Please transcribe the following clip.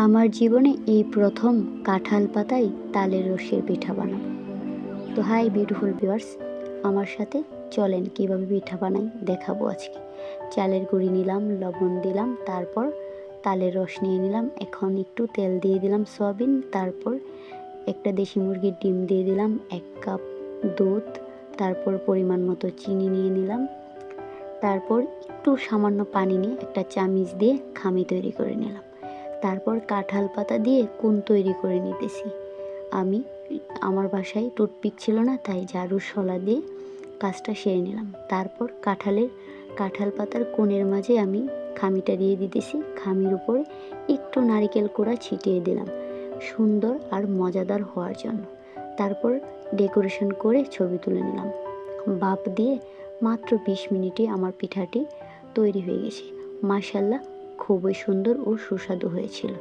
আমার জীবনে এই প্রথম কাঁঠাল পাতায় তালের রসের পিঠা বানাবো। তো হাই বিউটিফুল ভিউয়ার্স, আমার সাথে চলেন কিভাবে পিঠা বানাই দেখাবো আজকে। চালের গুঁড়ি নিলাম, লবণ দিলাম, তারপর তালের রস নিয়ে নিলাম। এখন একটু তেল দিয়ে দিলাম সয়াবিন, তারপর একটা দেশি মুরগির ডিম দিয়ে দিলাম, 1 কাপ দুধ, তারপর পরিমাণ মতো চিনি নিয়ে নিলাম, তারপর একটু সামান্য পানি নিয়ে একটা চামিচ দিয়ে খামি তৈরি করে নিলাম। তারপর কাঁঠাল পাতা দিয়ে কোণ তৈরি করে নিতেছি। আমি আমার বাসায় টুথপিক ছিল না, তাই ঝাড়ুর শলা দিয়ে কাজটা সেরে নিলাম। তারপর কাঁঠাল পাতার কোণের মাঝে আমি খামিটা দিয়ে দিতেছি। খামির উপরে একটু নারিকেল কোড়া ছিটিয়ে দিলাম সুন্দর আর মজাদার হওয়ার জন্য। তারপর ডেকোরেশন করে ছবি তুলে নিলাম। বাপ দিয়ে মাত্র 20 মিনিটে আমার পিঠাটি তৈরি হয়ে গেছে। মাশাআল্লাহ, খুবই সুন্দর ও সুস্বাদু হয়েছিল।